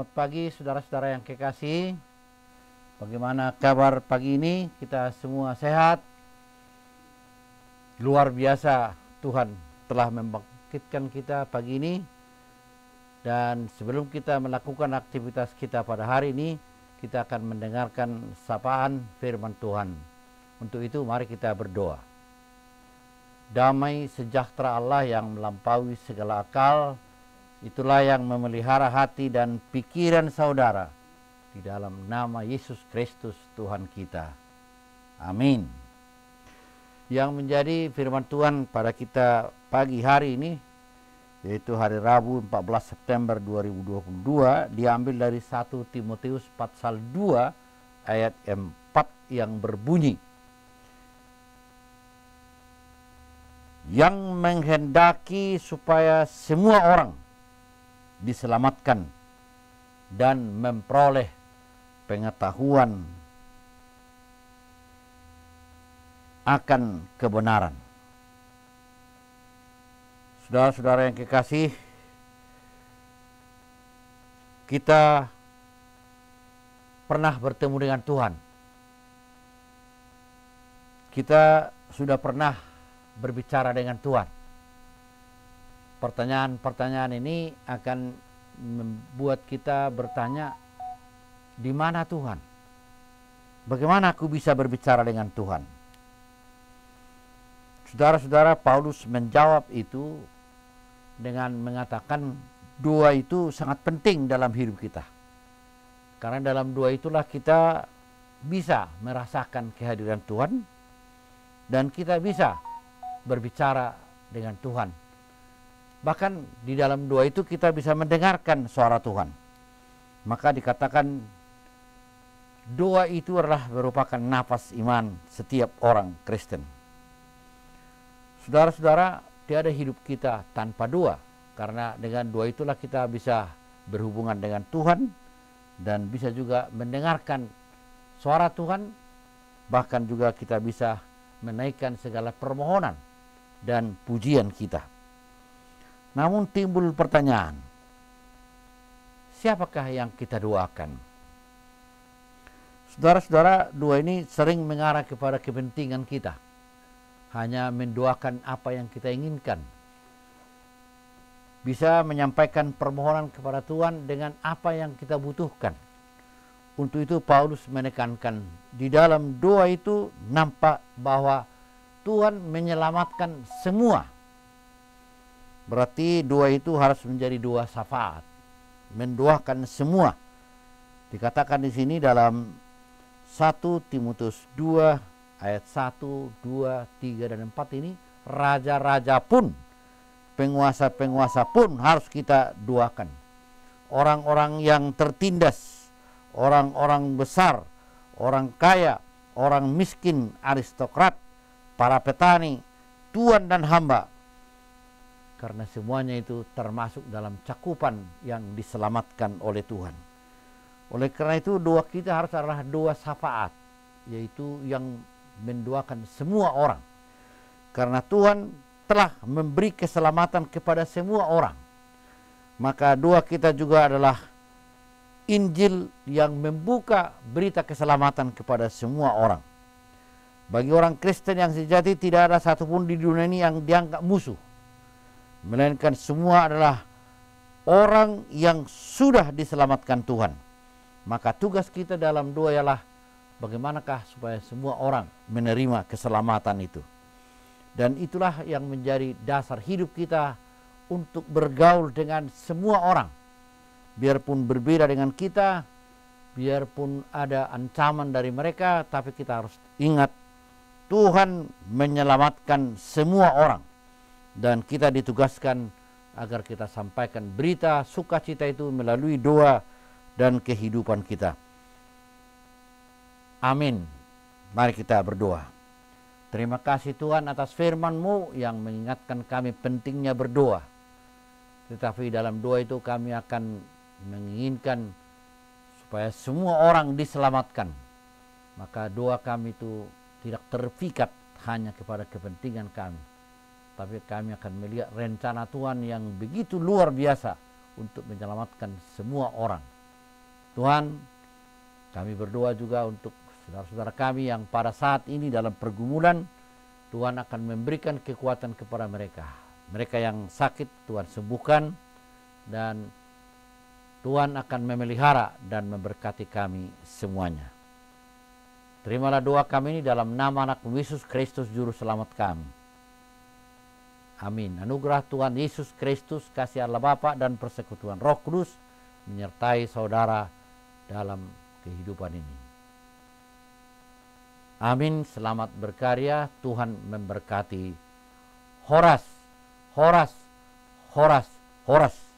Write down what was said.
Selamat pagi saudara-saudara yang kekasih. Bagaimana kabar pagi ini? Kita semua sehat? Luar biasa, Tuhan telah membangkitkan kita pagi ini. Dan sebelum kita melakukan aktivitas kita pada hari ini, kita akan mendengarkan sapaan firman Tuhan. Untuk itu mari kita berdoa. Damai sejahtera Allah yang melampaui segala akal, itulah yang memelihara hati dan pikiran saudara di dalam nama Yesus Kristus Tuhan kita. Amin. Yang menjadi firman Tuhan pada kita pagi hari ini, yaitu hari Rabu 14 September 2022, diambil dari 1 Timotius pasal 2 ayat 4 yang berbunyi, yang menghendaki supaya semua orang diselamatkan dan memperoleh pengetahuan akan kebenaran. Saudara-saudara yang kekasih, kita pernah bertemu dengan Tuhan. Kita sudah pernah berbicara dengan Tuhan. Pertanyaan-pertanyaan ini akan membuat kita bertanya, di mana Tuhan? Bagaimana aku bisa berbicara dengan Tuhan? Saudara-saudara, Paulus menjawab itu dengan mengatakan doa itu sangat penting dalam hidup kita. Karena dalam doa itulah kita bisa merasakan kehadiran Tuhan dan kita bisa berbicara dengan Tuhan. Bahkan di dalam doa itu kita bisa mendengarkan suara Tuhan. Maka dikatakan doa itu adalah merupakan nafas iman setiap orang Kristen. Saudara-saudara, tiada hidup kita tanpa doa. Karena dengan doa itulah kita bisa berhubungan dengan Tuhan dan bisa juga mendengarkan suara Tuhan. Bahkan juga kita bisa menaikkan segala permohonan dan pujian kita. Namun timbul pertanyaan, siapakah yang kita doakan? Saudara-saudara, doa ini sering mengarah kepada kepentingan kita. Hanya mendoakan apa yang kita inginkan. Bisa menyampaikan permohonan kepada Tuhan dengan apa yang kita butuhkan. Untuk itu Paulus menekankan, di dalam doa itu nampak bahwa Tuhan menyelamatkan semua. Berarti doa itu harus menjadi doa syafaat, mendoakan semua. Dikatakan di sini dalam 1 Timotius 2 ayat 1, 2, 3 dan 4 ini, raja-raja pun, penguasa-penguasa pun harus kita doakan. Orang-orang yang tertindas, orang-orang besar, orang kaya, orang miskin, aristokrat, para petani, tuan dan hamba. Karena semuanya itu termasuk dalam cakupan yang diselamatkan oleh Tuhan. Oleh karena itu doa kita harus adalah doa syafaat, yaitu yang mendoakan semua orang. Karena Tuhan telah memberi keselamatan kepada semua orang. Maka doa kita juga adalah Injil yang membuka berita keselamatan kepada semua orang. Bagi orang Kristen yang sejati, tidak ada satupun di dunia ini yang dianggap musuh. Melainkan semua adalah orang yang sudah diselamatkan Tuhan. Maka tugas kita dalam doa ialah bagaimanakah supaya semua orang menerima keselamatan itu. Dan itulah yang menjadi dasar hidup kita untuk bergaul dengan semua orang. Biarpun berbeda dengan kita, biarpun ada ancaman dari mereka, tapi kita harus ingat Tuhan menyelamatkan semua orang. Dan kita ditugaskan agar kita sampaikan berita sukacita itu melalui doa dan kehidupan kita. Amin. Mari kita berdoa. Terima kasih Tuhan atas firman-Mu yang mengingatkan kami pentingnya berdoa. Tetapi dalam doa itu kami akan menginginkan supaya semua orang diselamatkan. Maka doa kami itu tidak terpikat hanya kepada kepentingan kami. Tapi kami akan melihat rencana Tuhan yang begitu luar biasa untuk menyelamatkan semua orang. Tuhan, kami berdoa juga untuk saudara-saudara kami yang pada saat ini dalam pergumulan. Tuhan akan memberikan kekuatan kepada mereka. Mereka yang sakit Tuhan sembuhkan, dan Tuhan akan memelihara dan memberkati kami semuanya. Terimalah doa kami ini dalam nama anak Yesus Kristus Juru Selamat kami. Amin. Anugerah Tuhan Yesus Kristus, kasih Allah Bapa dan persekutuan Roh Kudus menyertai saudara dalam kehidupan ini. Amin. Selamat berkarya. Tuhan memberkati. Horas, horas, horas, horas.